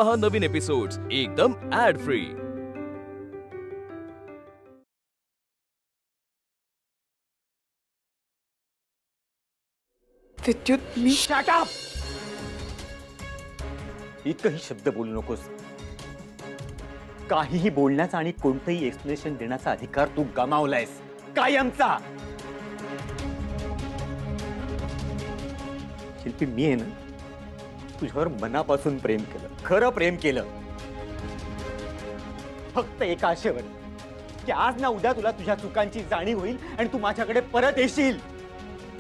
पहा नवीन एपिसोड्स एकदम add free. विद्युत मी शट अप! एकही शब्द बोलू नकोस। काहीही बोलण्याचा आणि कोणतेही एक्सप्लेनेशन देण्याचा अधिकार तू गमावलायस कायमचा। शिल्पी, मी आहे ना तुझ्यावर मनापासून प्रेम केलं, खरं प्रेम केलं, फक्त एका आशेवर की आज ना उद्या तुला तुझ्या चुकांची जाणीव होईल आणि तू माझ्याकडे परत येशील।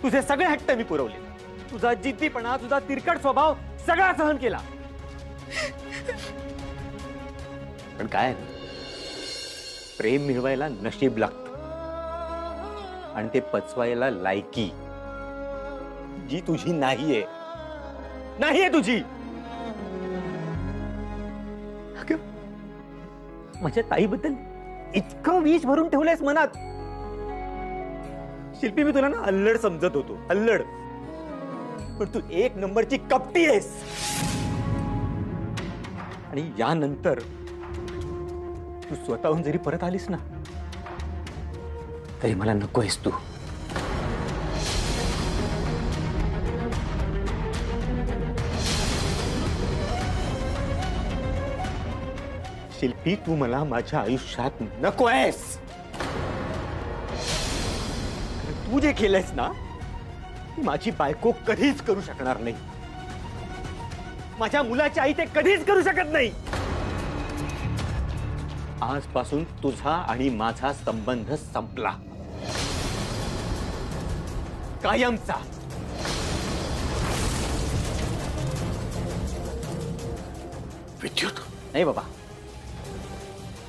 तुझे सगळे हट्ट मी पुरवले, तुझा जिद्दीपणा, तुझा तिरकट स्वभाव सगळा सहन केला, पण काय प्रेम मिळवायला नशीब लागतं आणि ते पचवायला लायकी, जी तुझी नाहीये, नाहीये तुझी। माझ्या ताईबद्दल इतकं विष भरून ठेवलंयस मनात। शिल्पी, मी तुला ना अल्लड समजत होतो, अल्लड, पण तू एक नंबरची कपटी आहेस। आणि यानंतर तू स्वतःहून जरी परत आलीस ना तरी मला नकोयस तू। शिल्पी, तू मला माझ्या आयुष्यात नकोयस। तू जे केलंयस ना माझी बायको कधीच करू शकणार नाही, माझ्या मुलाची आई ते कधीच करू शकत नाही। आजपासून तुझा आणि माझा संबंध संपला, कायमचा। विद्युत, नाही बाबा,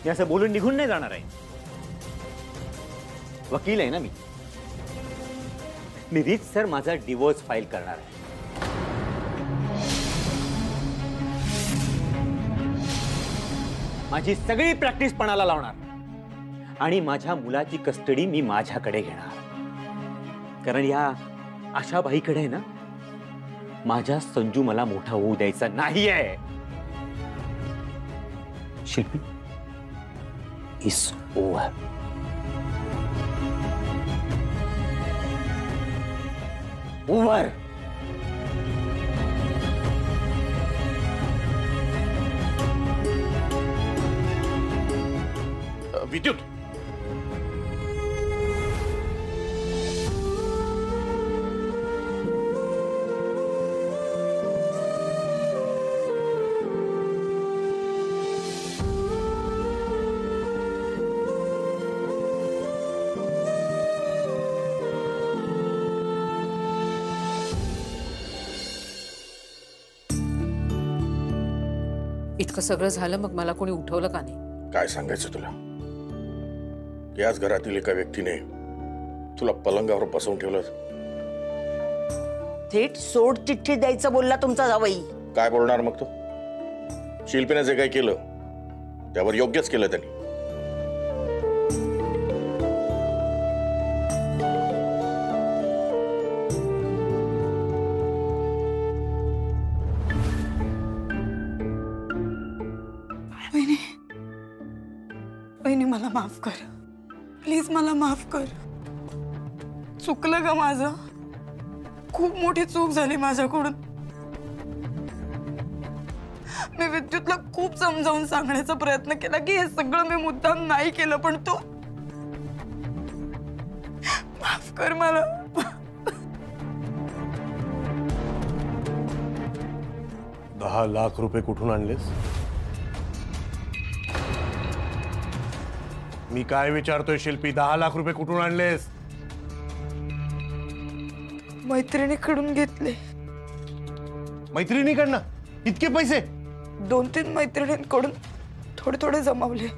मी असं बोलून निघून नाही जाणार आहे। वकील आहे ना मी रीतसर माझा डिवोर्स फाईल करणार आहे। माझी सगळी प्रॅक्टिस पणाला लावणार आणि माझ्या मुलाची कस्टडी मी माझ्याकडे घेणार, कारण या आशाबाईकडे ना माझ्या संजू मला मोठा होऊ द्यायचा नाहीये। शिल्पी, इट्स ओव्हर। ओव्हर। विद्युत, इतकं सगळं झालं मग मला कोणी उठवलं का नाही? काय सांगायचं तुला? याच घरातील एका व्यक्तीने तुला पलंगावर बसवून ठेवलं। थेट सोड चिठ्ठी द्यायचं बोलला तुमचा जावई। काय बोलणार मग तो? शिल्पीने जे काही केलं त्यावर योग्यच केलं त्यांनी। वहिनी, मला माफ कर, प्लीज मला माफ कर। चुकलं ग माझं, खूप मोठी चूक झाली माझ्याकडून। मी विद्युतला खूप समजावून सांगण्याचा प्रयत्न केला की हे सगळं मी मुद्दाम नाही केलं, पण तू माफ कर मला। ₹10,00,000 कुठून आणलेस? मी काय विचारतोय शिल्पी, ₹10,00,000 कुठून आणलेस? मैत्रिणीकडून घेतले। मैत्रिणीकडनं? इतके पैसे? 2-3 मैत्रिणींकडून थोडे थोडे जमवले।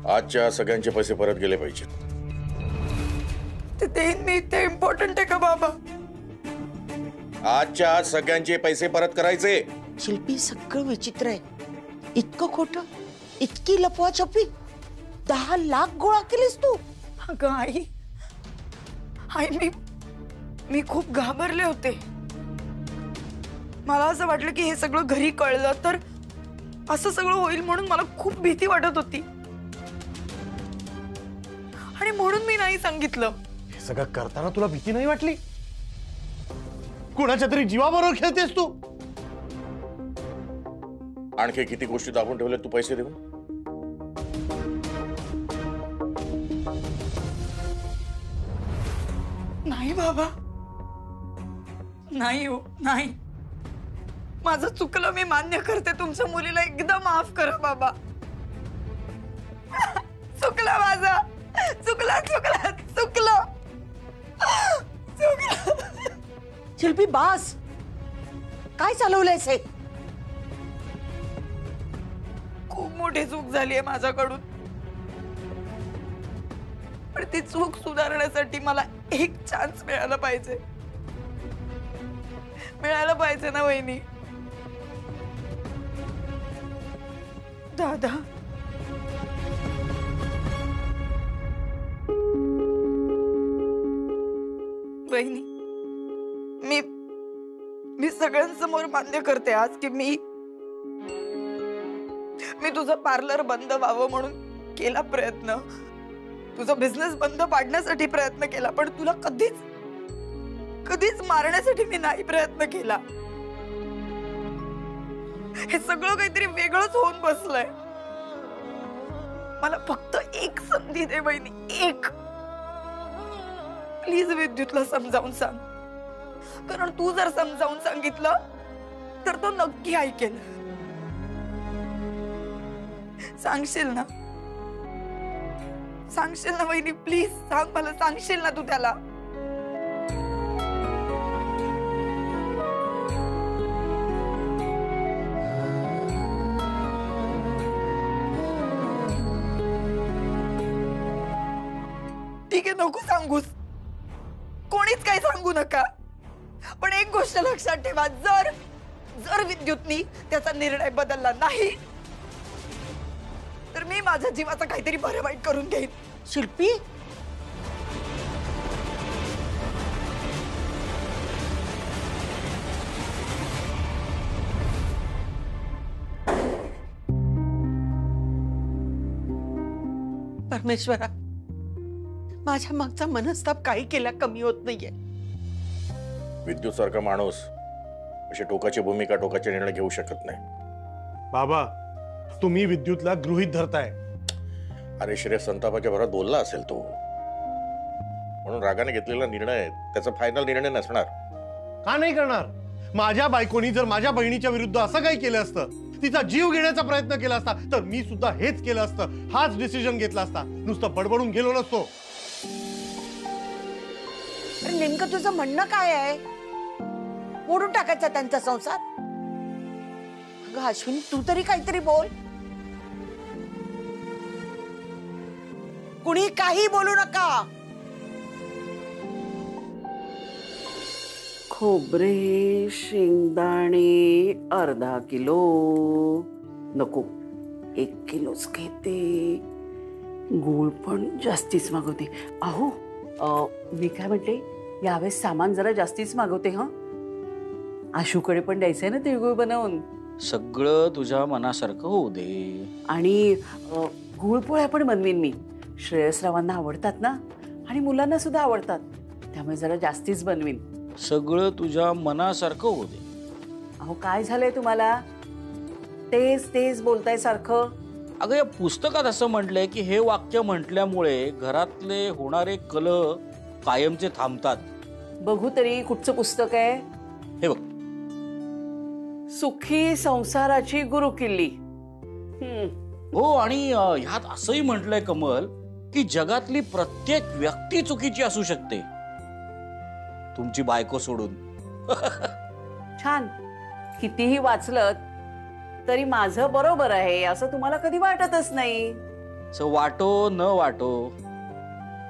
आजच्या सगळ्यांचे पैसे परत गेले पाहिजेत। ते देईन मी, ते इम्पॉर्टंट आहे का बाबा? आजच्या आज सगळ्यांचे पैसे परत करायचे। शिल्पी, सगळं विचित्र आहे। इतकं खोटं, इतकी लपवाछपी, 10,00,000 गोळा केलीस तू? अगं आई, मी खूप घाबरले होते। मला असं वाटलं की हे सगळं घरी कळलं तर असं सगळं होईल म्हणून मला खूप भीती वाटत होती आणि म्हणून मी नाही सांगितलं. हे सगळं करताना तुला भीती नाही वाटली? कुणाच्या तरी जीवाबरोबर खेळतेस तू. आणखी किती गोष्टी दाखवून ठेवल्या तू पैसे देऊन? नाही बाबा, नाही हो, नाही. माझं चुकलं, मी मान्य करते. तुमच्या मुलीला एकदा माफ करा बाबा. चुकलं माझं, चुकलं चुकलं चुकलं चुकलं. शिल्पी बास, काय चालवलंयस हे? खूप मोठी चूक झाली आहे माझ्याकडून, पण ती चूक सुधारण्यासाठी मला एक चान्स मिळाला पाहिजे. मिळायला पाहिजे ना वहिनी. दादा, वहिनी, मी सगळ्यांसमोर मान्य करते आज की मी तुझं पार्लर बंद व्हावं म्हणून केला प्रयत्न, तुझा बिझनेस बंद पाडण्यासाठी प्रयत्न केला, पण तुला कधीच मारण्यासाठी मी नाही प्रयत्न केला. हे सगळं काहीतरी वेगळंच होऊन बसलंय. मला फक्त एक संधी दे बहिणी, एक. प्लीज विद्युतला समजावून सांग, कारण तू जर समजावून सांगितलं तर तो नक्की ऐकेल. सांगशील ना? सांगशील ना वहिनी? प्लीज सांग मला, सांगशील ना तू त्याला? ठीक आहे, नको सांगूस, कोणीच काही सांगू नका. पण एक गोष्ट लक्षात ठेवा, जर विद्युतनी त्याचा निर्णय बदलला नाही तर मी माझ्या जीवाचा काहीतरी बरं वाईट करून घेईन. शिल्पी, परमेश्वरा, माझ्या मागचा मनस्ताप काही केला कमी होत नाहीये. विद्युत सारखा माणूस अशी टोकाची भूमिका, टोकाचे निर्णय घेऊ शकत नाही. बाबा, तुम्ही विद्युतला गृहीत धरताय. अरे श्रेयस संतापाच्या भरात बोलला असेल तो, म्हणून रागाने घेतलेला निर्णय त्याचा फायनल निर्णय नसणार. का नाही करणार? माझ्या बायकोनी जर माझ्या बहिणीच्या विरुद्ध असं काही केलं असतं, तिचा जीव घेण्याचा प्रयत्न केला असता, तर मी सुद्धा हेच केलं असतं, हाच डिसिजन घेतला असता. नुसतं बडबडून गेलो नसतो. अरे नेमकं तुझं म्हणणं काय आहे? मोडून टाकायचा त्यांचा संसार? अगं अश्विनी, तू तरी काहीतरी बोल. कुणी काही बोलू नका. खोबरे शेंगदाणे अर्धा किलो नको, 1 किलोच घेते. गूळ पण जास्तीच मागवते. अहो मी काय म्हणते, यावेळेस सामान जरा जास्तीच मागवते. हा, आशूकडे पण द्यायचंय ना तिळगुळ बनवून. सगळं तुझ्या मनासारखं होऊ दे. आणि गुळपोळ्या पण बनवीन मी. श्रेयसरावांना आवडतात ना, आणि मुलांना सुद्धा आवडतात, त्यामुळे जरा जास्तीच बनवीन. सगळं तुझ्या मनासारखं होऊ दे. अहो काय झालंय तुम्हाला? तेच तेच बोलताय सारखं. अगं या पुस्तकात असं म्हटलंय की हे वाक्य म्हटल्यामुळे घरातले होणारे कलह कायमचे थांबतात. बघू तरी कुठचं पुस्तक आहे? हे बघ, सुखी संसाराची गुरुकिल्ली. हो, आणि ह्यात असंही म्हटलंय कमल की जगातली प्रत्येक व्यक्ती चुकीची असू शकते, तुमची बायको सोडून. छान. कितीही वाचलं तरी माझं बरोबर आहे असं तुम्हाला कधी वाटतच नाही. वाटो न वाटो,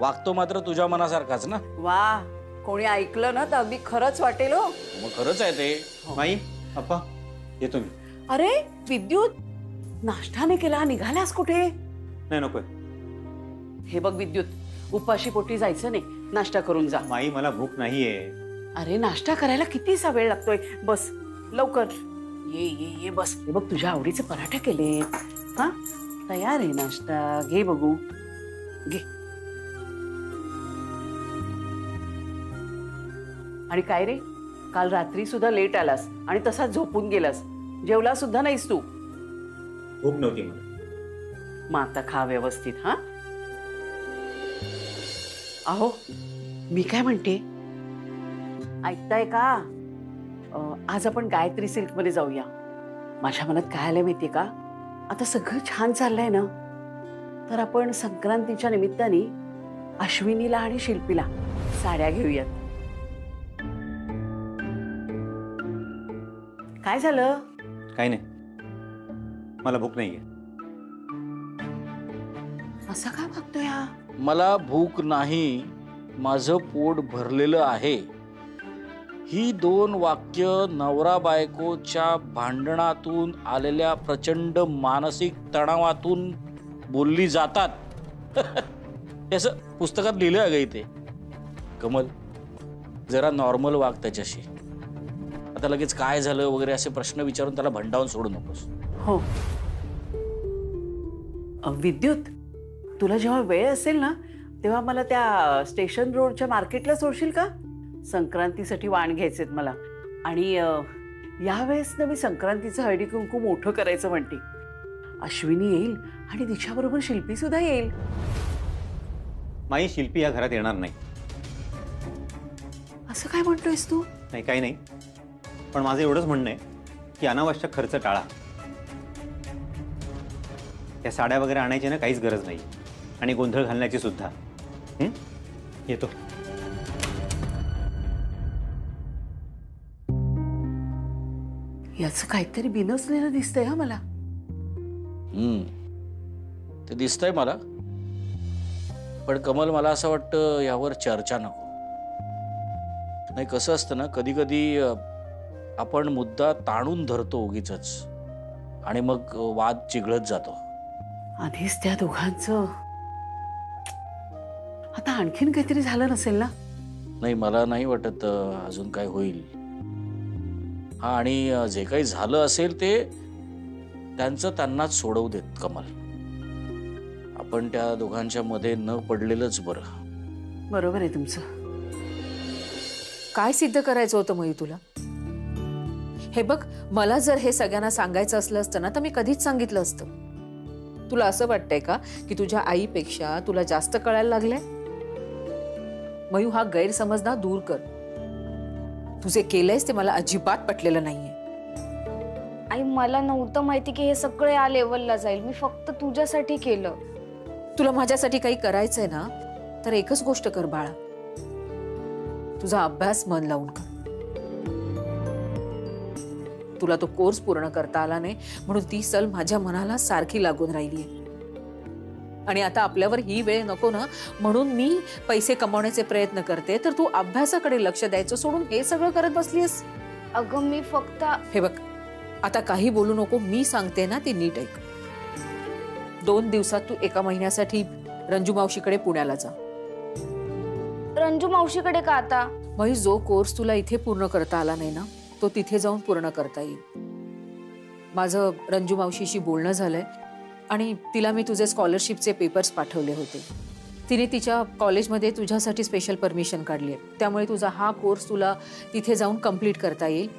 वागतो मात्र तुझ्या मनासारखाच ना. वा, कोणी ऐकलं ना तर अगदी खरंच वाटेल. हो, मग खरंच आहे ते. माई, अप्पा, येतो मी. अरे विद्युत, नाश्ता केला, निघालास कुठे? नाही, नकोय. हे बघ विद्युत, उपाशी पोटी जायचं नाही, नाश्ता करून जा. माई, मला भूक नाहीये. अरे नाश्ता करायला कितीसा वेळ लागतोय, बस लवकर ये ये ये बस. हे बघ तुझ्या आवडीचे पराठे केले. हा तयार आहे नाश्ता. घे बघू घे. आणि काय रे, काल रात्री सुद्धा लेट आलास आणि तसाच झोपून गेलास. जेवला सुद्धा नाहीस तू. भूक नव्हती मला. मग आता खा व्यवस्थित. हा अहो मी काय म्हणते, ऐकताय का? आज आपण गायत्री सिल्क मध्ये जाऊया. माझ्या मनात काय आलंय माहितीये का, आता सगळं छान चाललंय ना, तर आपण संक्रांतीच्या निमित्ताने अश्विनीला आणि शिल्पीला साड्या घेऊयात. काय झालं? काही नाही, मला भूक नाहीये. असं काय बघतोय हा? मला भूक नाही, माझं पोट भरलेलं आहे. ही 2 वाक्य नवरा बायकोच्या भांडणातून आलेल्या प्रचंड मानसिक तणावातून बोलली जातात. असं पुस्तकात लिहिलं आहे ग इथे. कमल, जरा नॉर्मल वाग त्याच्याशी. आता लगेच काय झालं वगैरे असे प्रश्न विचारून त्याला भंडावून सोडू नकोस. हो विद्युत, तुला जेव्हा वेळ असेल ना तेव्हा मला त्या स्टेशन रोडच्या मार्केटला सोडशील का? संक्रांतीसाठी वाण घ्यायचेत मला. आणि यावेळेस ना मी संक्रांतीचं हळदी कुंकू मोठं करायचं म्हणते. अश्विनी येईल आणि तिच्याबरोबर शिल्पी सुद्धा येईल. माई, शिल्पी या घरात येणार नाही. असं काय म्हणतोयस तू? नाही, काही नाही, पण माझं एवढंच म्हणणं आहे की अनावश्यक खर्च टाळा. या साड्या वगैरे आणायची ना काहीच गरज नाही, आणि गोंधळ घालण्याची सुद्धा. येतो. याचं काहीतरी बिनसलेलं दिसतंय हा मला. ते दिसतंय मला, पण कमल मला असं वाटतं यावर चर्चा नको. नाही, कसं असतं ना, कधी कधी आपण मुद्दा ताणून धरतो उगीच, आणि मग वाद चिघळत जातो. आधीच त्या दोघांचं आता आणखीन काहीतरी झालं नसेल ना? नाही, मला नाही वाटत अजून काय होईल. हा, आणि जे काही झालं असेल ते त्यांचं त्यांनाच सोडवू देत कमल. आपण त्या दोघांच्या मध्ये न पडलेलंच बरं. बरोबर आहे तुमचं. काय सिद्ध करायचं होतं मयू तुला? हे बघ, मला जर हे सगळ्यांना सांगायचं असलं असतं ना तर मी कधीच सांगितलं असतं. तुला असं वाटतंय का की तुझ्या आईपेक्षा तुला जास्त कळायला लागलंय? मयू, हा गैरसमज ना दूर कर. तुझे केलंयस ते मला अजिबात पटलेलं नाहीये. आई, मला नव्हतं माहिती की हे सगळे या लेवलला जाईल. मी फक्त तुझ्यासाठी केलं. तुला माझ्यासाठी काही करायचंय ना तर एकच गोष्ट कर बाळा, तुझा अभ्यास मन लावून कर. तुला तो कोर्स पूर्ण करता आला नाही म्हणून ती सल माझ्या मनाला सारखी लागून राहिलीये. आणि आता आपल्यावर ही वेळ नको ना म्हणून मी पैसे कमवण्याचे प्रयत्न करते, तर तू अभ्यासाकडे लक्ष द्यायचं सोडून हे सगळं करत बसलीस. अगं मी फक्त... हे बघ, आता काही बोलू नको. मी सांगते ना ते नीट ऐक. 2 दिवसात तू 1 महिन्यासाठी रंजू मावशीकडे पुण्याला जा. रंजू मावशीकडे का आता? मग जो कोर्स तुला इथे पूर्ण करता आला नाही ना तो तिथे जाऊन पूर्ण करता येईल. माझं रंजू मावशीशी बोलणं झालंय आणि तिला मी तुझे स्कॉलरशिपचे पेपर्स पाठवले होते. तिने तिच्या कॉलेजमध्ये तुझ्यासाठी स्पेशल परमिशन काढली आहे. त्यामुळे तुझा हा कोर्स तुला तिथे जाऊन कंप्लीट करता येईल.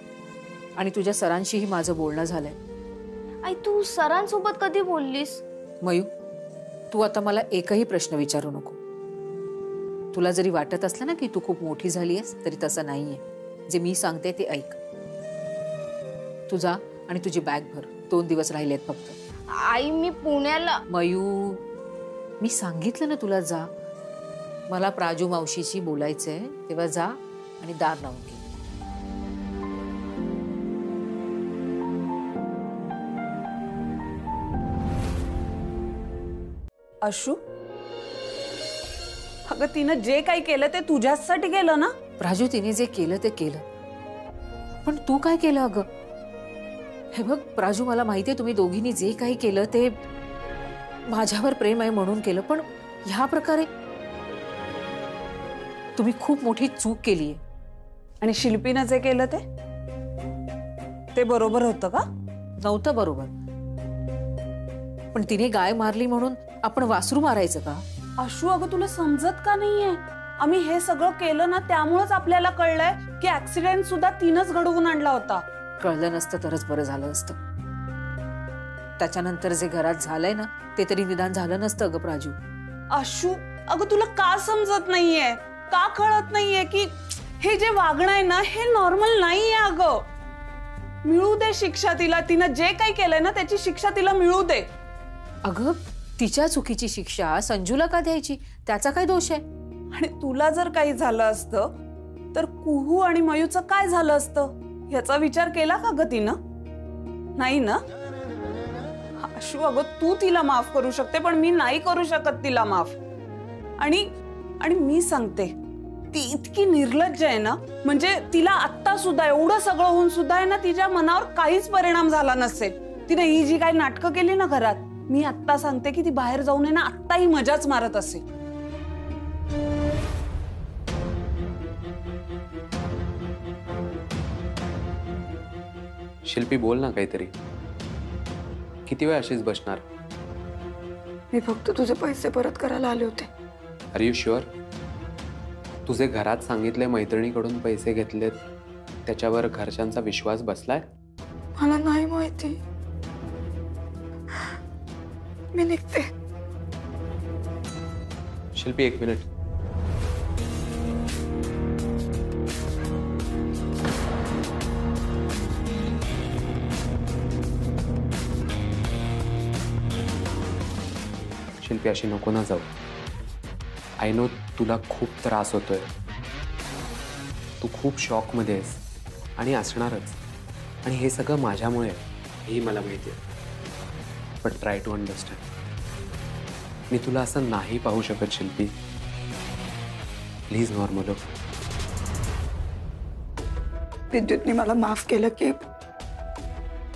आणि तुझ्या सरांशीही माझं बोलणं झालंय. आई, तू सरांसोबत कधी बोललीस? मयू, तू आता मला एकही प्रश्न विचारू नको. तुला जरी वाटत असलं ना की तू खूप मोठी झाली आहेस तरी तसं नाहीये. जे मी सांगते ते ऐक. तू जा आणि तुझी बॅग भर. 2 दिवस राहिलेत फक्त. आई, मी पुण्याला... मयू, मी सांगितलं ना तुला जा. मला प्राजू मावशीशी बोलायचंय, तेव्हा जा आणि दार लावून घे. अश्रू, अगं तिनं जे काही केलं ते तुझ्यासाठी केलं ना? प्राजू, तिने जे केलं ते केलं, पण तू काय केलं अगं? हे बघ प्राजू, मला माहितीये तुम्ही दोघींनी जे काही केलं ते माझ्यावर प्रेम आहे म्हणून केलं, पण ह्या प्रकारे तुम्ही खूप मोठी चूक केलीये. आणि शिल्पीनं जे केलं ते? ते बरोबर होतं का? नव्हतं बरोबर. पण तिने गाय मारली म्हणून आपण वासरू मारायचं का? आशू, अगं तुला समजत का नाहीये? आम्ही हे सगळं केलं ना, त्यामुळेच आपल्याला कळलंय की ऍक्सिडेंट सुद्धा तिनंच घडवून आणला होता. कळलं नसतं तरच बरं झालं असतं. त्याच्यानंतर जे घरात झालंय ना, ते तरी निदान झालं नसतं अगं प्राजू. आशू, अगं तुला का समजत नाहीये? का कळत नाहीये की हे जे वागणं आहे ना, हे नॉर्मल नाहीये अगं. मिळू दे शिक्षा तिला. तिनं जे काही केलंय ना, त्याची शिक्षा तिला मिळू दे. अगं तिच्या चुकीची शिक्षा संजूला का द्यायची? त्याचा काय दोष आहे? आणि तुला जर काही झालं असतं तर कुहू आणि मयूचं काय झालं असतं याचा विचार केला का ग तिनं? नाही ना. आशू, अगं तू तिला माफ करू शकते, पण मी नाही करू शकत तिला माफ. आणि मी सांगते, ती इतकी निर्लज्ज आहे ना, म्हणजे तिला आत्ता सुद्धा एवढं सगळं होऊन सुद्धा आहे ना, तिच्या मनावर काहीच परिणाम झाला नसेल. तिने ही जी काही नाटकं केली ना घरात, मी आत्ता सांगते की ती बाहेर जाऊन आहे ना आत्ताही मजाच मारत असेल. शिल्पी, बोल ना काहीतरी. किती वेळ अशीच बसणार? मी फक्त तुझे पैसे परत करायला आले होते. Are you sure? तुझे घरात सांगितले मैत्रिणीकडून पैसे घेतलेत, त्याच्यावर घरच्यांचा विश्वास बसलाय? मला नाही माहिती. मी निघते. शिल्पी, एक मिनिट. शिल्पी, अशी नको ना जाऊ. आय नो तुला खूप त्रास होतोय. तू खूप शॉकमध्ये आहेस आणि असणारच. आणि हे सगळं माझ्यामुळे, हेही मला माहिती आहे. But try to understand. मी तुला असं नाही पाहू शकत शिल्पी. प्लीज नॉर्मल हो. विद्युतने मला माफ केलं की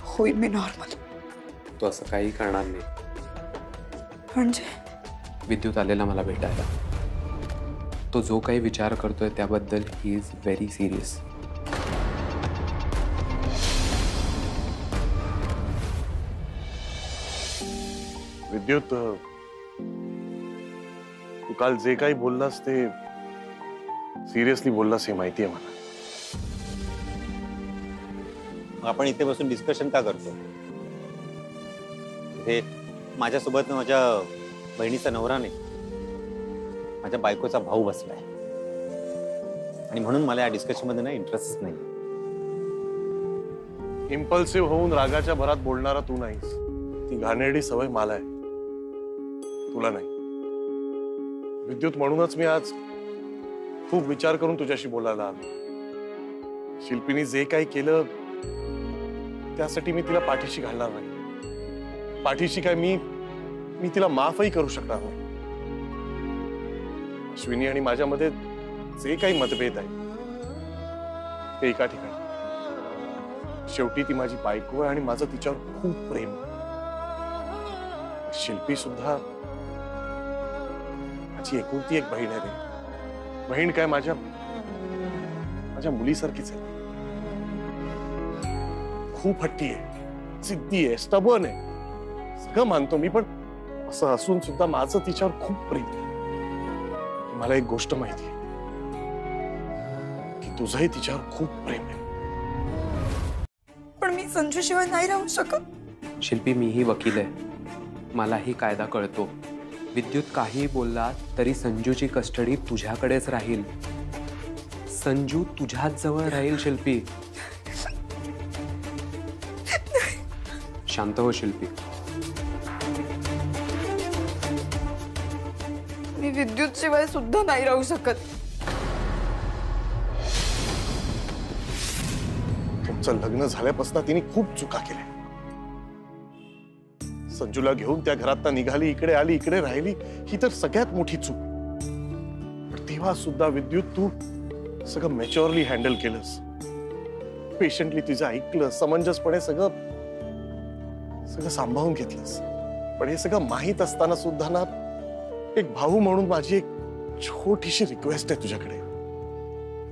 होईल मी नॉर्मल. तू असं काही करणार नाही. म्हणजे विद्युत आलेला मला भेटायला. तो जो काही विचार करतोय त्याबद्दल ही इज व्हेरी सिरियस. विद्युत, तू काल जे काही बोललास ते सिरियसली बोललास हे माहिती आहे मला. आपण इथे बसून डिस्कशन का करतो? हे माझ्यासोबत माझ्या बहिणीचा नवरा नाही, माझ्या बायकोचा भाऊ बसलाय. आणि म्हणून मला या डिस्कशन मध्ये ना इंटरेस्ट नाही. इम्पल्सिव्ह होऊन रागाच्या भरात बोलणारा तू नाहीस. ती घाणेरडी सवय मला आहे, तुला नाही. विद्युत, म्हणूनच मी आज खूप विचार करून तुझ्याशी बोलायला आलो. शिल्पीने जे काही केलं त्यासाठी मी तिला पाठीशी घालणार नाही. पाठीशी काय मी तिला माफही करू शकणार नाही. अश्विनी आणि माझ्यामध्ये जे काही मतभेद आहे ते एका ठिकाणी. शेवटी ती माझी बायको आहे आणि माझं तिच्यावर खूप प्रेम. शिल्पी सुद्धा माझी एकुलती एक बहीण आहे रे. बहीण काय, माझ्या मुलीसारखीच आहे. खूप हट्टी आहे, जिद्दी आहे, स्टबर्न आहे. सगळं मानतो मी, पण असं असून सुद्धा माझं तिच्यावर खूप प्रेम आहे. मला एक गोष्ट माहिती आहे की तुझंही तिच्यावर खूप प्रेम आहे. पण मी संजूशिवाय नाही राहू शकत. शिल्पी, मीही वकील आहे, मलाही कायदा कळतो. विद्युत काही बोलला तरी संजूची कस्टडी तुझ्याकडेच राहील. संजू तुझ्याच जवळ राहील. शिल्पी, शांत हो शिल्पी. मी विद्युत शिवाय सुद्धा नाही राहू शकत. तुमचं लग्न झाल्यापासून तिने खूप चुका केल्या. संजूला घेऊन त्या घरात निघाली, इकडे आली, इकडे राहिली. ही तर सगळ्यात मोठी चूक. पण तेव्हा सुद्धा विद्युत तू सगळं मॅच्युअरली हँडल केलंस. पेशंटली तिचं ऐकलं, समंजसपणे सगळं सांभाळून घेतलंस. पण हे सगळं माहीत असताना सुद्धा ना, एक भाऊ म्हणून माझी एक छोटीशी रिक्वेस्ट आहे तुझ्याकडे.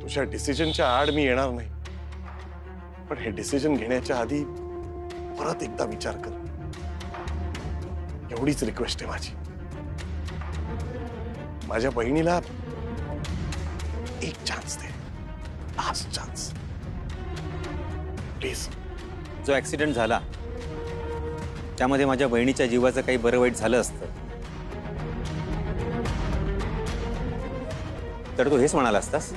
तुझ्या डिसिजनच्या आड मी येणार नाही. पण हे डिसिजन घेण्याच्या आधी परत एकदा विचार कर, एवढीच रिक्वेस्ट आहे माझी. माझ्या बहिणीला एक chance they, last chance please. जो ऍक्सिडेंट झाला त्यामध्ये माझ्या बहिणीच्या जीवाचं काही बरं वाईट झालं असतं तर तू हेच म्हणाला असतास